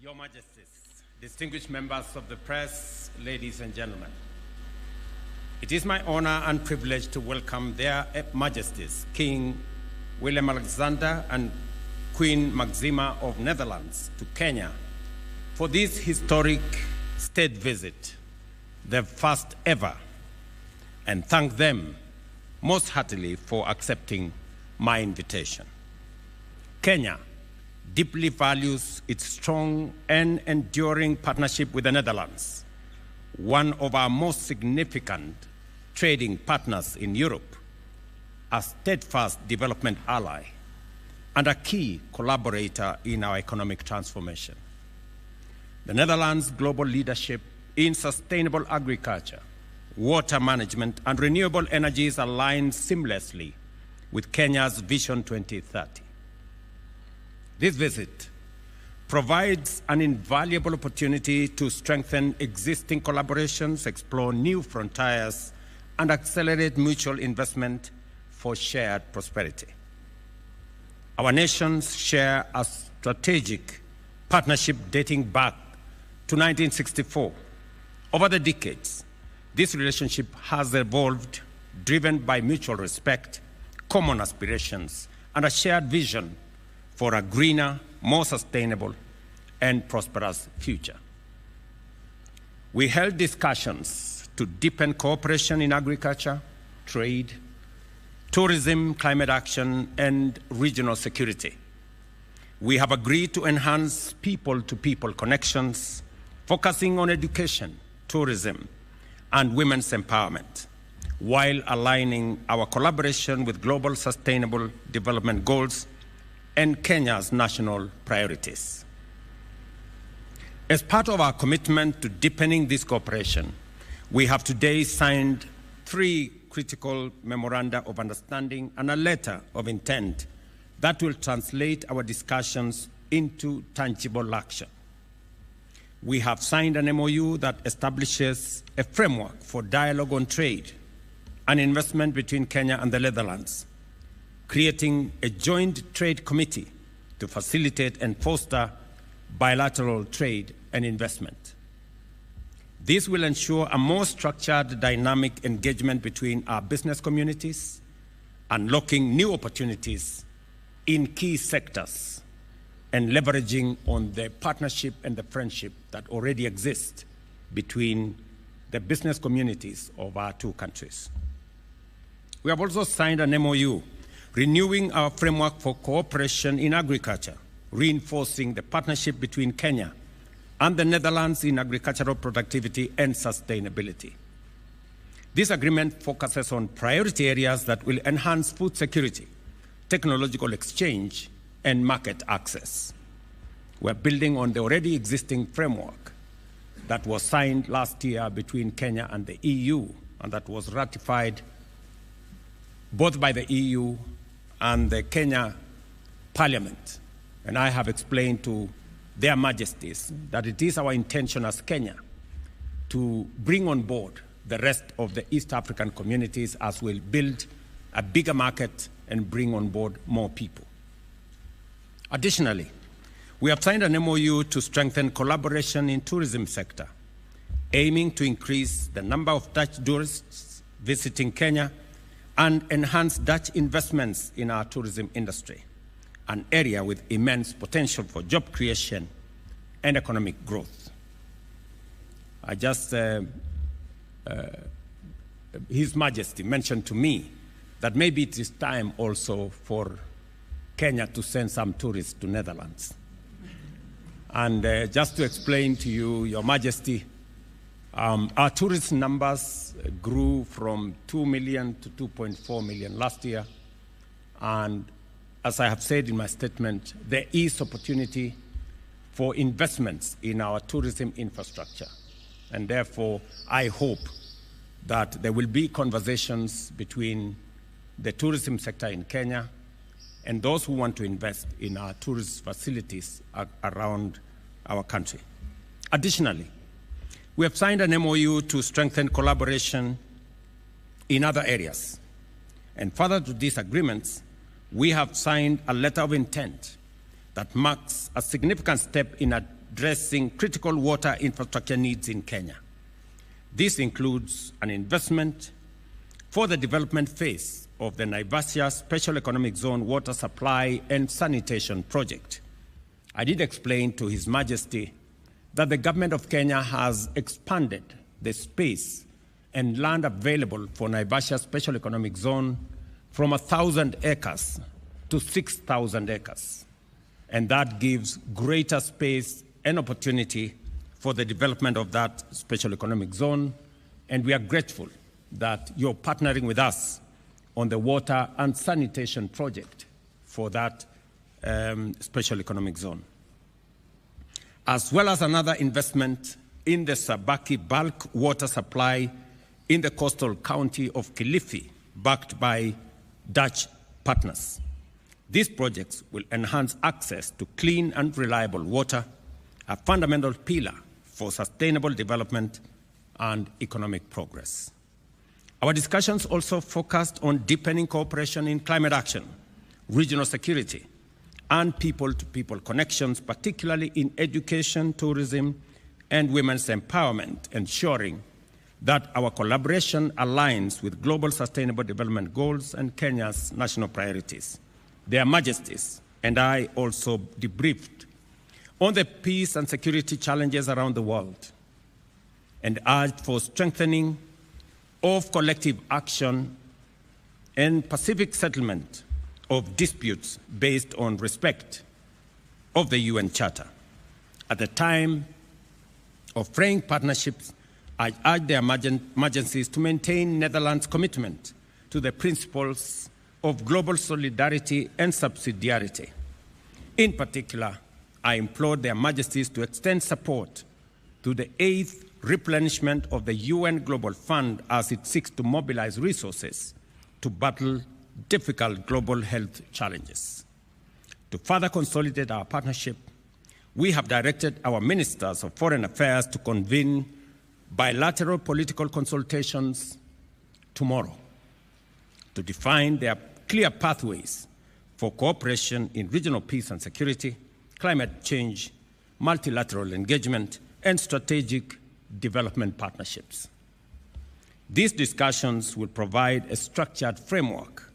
Your Majesties, distinguished members of the press, ladies and gentlemen, it is my honor and privilege to welcome their Majesties, King Willem Alexander and Queen Maxima of Netherlands to Kenya for this historic state visit, their first ever, and thank them most heartily for accepting my invitation. Kenya deeply values its strong and enduring partnership with the Netherlands, one of our most significant trading partners in Europe, a steadfast development ally, and a key collaborator in our economic transformation. The Netherlands' global leadership in sustainable agriculture, water management, and renewable energies align seamlessly with Kenya's Vision 2030. This visit provides an invaluable opportunity to strengthen existing collaborations, explore new frontiers, and accelerate mutual investment for shared prosperity. Our nations share a strategic partnership dating back to 1964. Over the decades, this relationship has evolved, driven by mutual respect, common aspirations, and a shared vision for a greener, more sustainable, and prosperous future. We held discussions to deepen cooperation in agriculture, trade, tourism, climate action, and regional security. We have agreed to enhance people-to-people connections, focusing on education, tourism, and women's empowerment, while aligning our collaboration with global sustainable development goals and Kenya's national priorities. As part of our commitment to deepening this cooperation, we have today signed 3 critical memoranda of understanding and a letter of intent that will translate our discussions into tangible action. We have signed an MOU that establishes a framework for dialogue on trade and investment between Kenya and the Netherlands, creating a joint trade committee to facilitate and foster bilateral trade and investment. This will ensure a more structured, dynamic engagement between our business communities, unlocking new opportunities in key sectors and leveraging on the partnership and the friendship that already exist between the business communities of our 2 countries. We have also signed an MOU renewing our framework for cooperation in agriculture, reinforcing the partnership between Kenya and the Netherlands in agricultural productivity and sustainability. This agreement focuses on priority areas that will enhance food security, technological exchange, and market access. We're building on the already existing framework that was signed last year between Kenya and the EU, and that was ratified both by the EU and the Kenya Parliament. And I have explained to their Majesties that it is our intention as Kenya to bring on board the rest of the East African communities as we'll build a bigger market and bring on board more people. Additionally, we have signed an MOU to strengthen collaboration in tourism sector, aiming to increase the number of Dutch tourists visiting Kenya and enhance Dutch investments in our tourism industry, an area with immense potential for job creation and economic growth. His Majesty mentioned to me that maybe it is time also for Kenya to send some tourists to Netherlands. And just to explain to you, Your Majesty, our tourist numbers grew from 2 million to 2.4 million last year. And as I have said in my statement, there is opportunity for investments in our tourism infrastructure. And therefore, I hope that there will be conversations between the tourism sector in Kenya and those who want to invest in our tourist facilities around our country. Additionally, we have signed an MOU to strengthen collaboration in other areas. And further to these agreements, we have signed a letter of intent that marks a significant step in addressing critical water infrastructure needs in Kenya. This includes an investment for the development phase of the Naivasha Special Economic Zone Water Supply and Sanitation Project. I did explain to His Majesty that the government of Kenya has expanded the space and land available for Naivasha Special Economic Zone from 1,000 acres to 6,000 acres. And that gives greater space and opportunity for the development of that special economic zone. And we are grateful that you're partnering with us on the water and sanitation project for that special economic zone. As well as another investment in the Sabaki bulk water supply in the coastal county of Kilifi, backed by Dutch partners. These projects will enhance access to clean and reliable water, a fundamental pillar for sustainable development and economic progress. Our discussions also focused on deepening cooperation in climate action, regional security, and people-to-people connections, particularly in education, tourism, and women's empowerment, ensuring that our collaboration aligns with global sustainable development goals and Kenya's national priorities. Their Majesties and I also debriefed on the peace and security challenges around the world and urged for strengthening of collective action and pacific settlement of disputes based on respect of the UN Charter. At the time of fraying partnerships, I urge their Majesties to maintain Netherlands' commitment to the principles of global solidarity and subsidiarity. In particular, I implored their Majesties to extend support to the 8th replenishment of the UN Global Fund as it seeks to mobilize resources to battle difficult global health challenges. To further consolidate our partnership, we have directed our ministers of foreign affairs to convene bilateral political consultations tomorrow to define their clear pathways for cooperation in regional peace and security, climate change, multilateral engagement, and strategic development partnerships. These discussions will provide a structured framework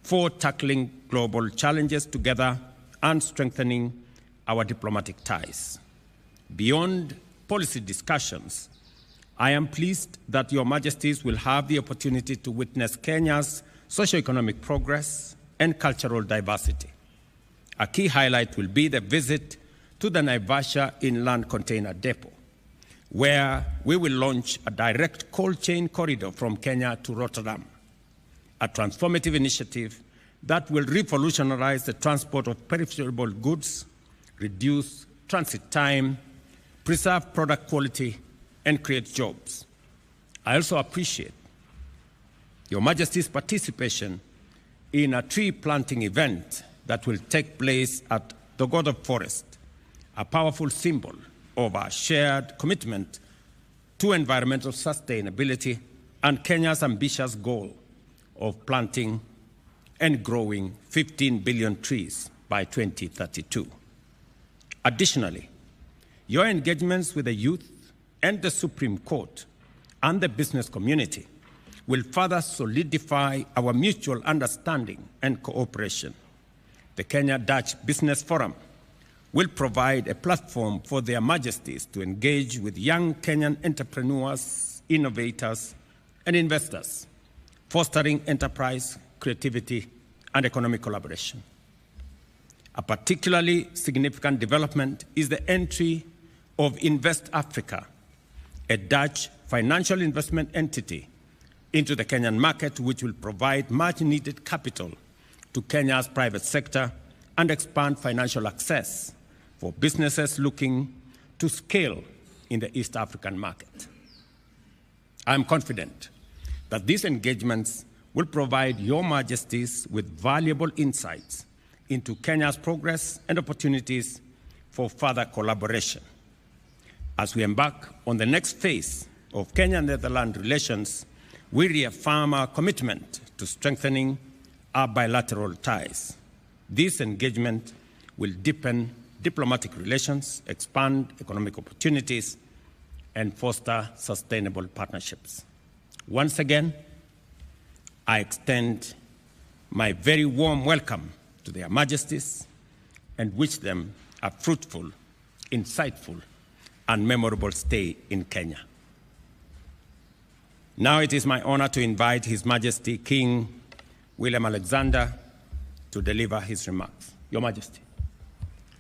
for tackling global challenges together and strengthening our diplomatic ties. Beyond policy discussions, I am pleased that Your Majesties will have the opportunity to witness Kenya's socio-economic progress and cultural diversity. A key highlight will be the visit to the Naivasha Inland Container Depot, where we will launch a direct cold chain corridor from Kenya to Rotterdam, a transformative initiative that will revolutionize the transport of perishable goods, reduce transit time, preserve product quality, and create jobs. I also appreciate Your Majesty's participation in a tree planting event that will take place at the God of Forest, a powerful symbol of our shared commitment to environmental sustainability and Kenya's ambitious goal of planting and growing 15 billion trees by 2032. Additionally, your engagements with the youth and the Supreme Court and the business community will further solidify our mutual understanding and cooperation. The Kenya-Dutch Business Forum will provide a platform for their Majesties to engage with young Kenyan entrepreneurs, innovators, and investors, fostering enterprise, creativity, and economic collaboration. A particularly significant development is the entry of Invest Africa, a Dutch financial investment entity, into the Kenyan market, which will provide much-needed capital to Kenya's private sector and expand financial access for businesses looking to scale in the East African market. I am confident that these engagements will provide Your Majesties with valuable insights into Kenya's progress and opportunities for further collaboration. As we embark on the next phase of Kenya-Netherlands relations, we reaffirm our commitment to strengthening our bilateral ties. This engagement will deepen diplomatic relations, expand economic opportunities, and foster sustainable partnerships. Once again, I extend my very warm welcome to their Majesties and wish them a fruitful, insightful, and memorable stay in Kenya. Now it is my honor to invite His Majesty King William Alexander to deliver his remarks. Your Majesty.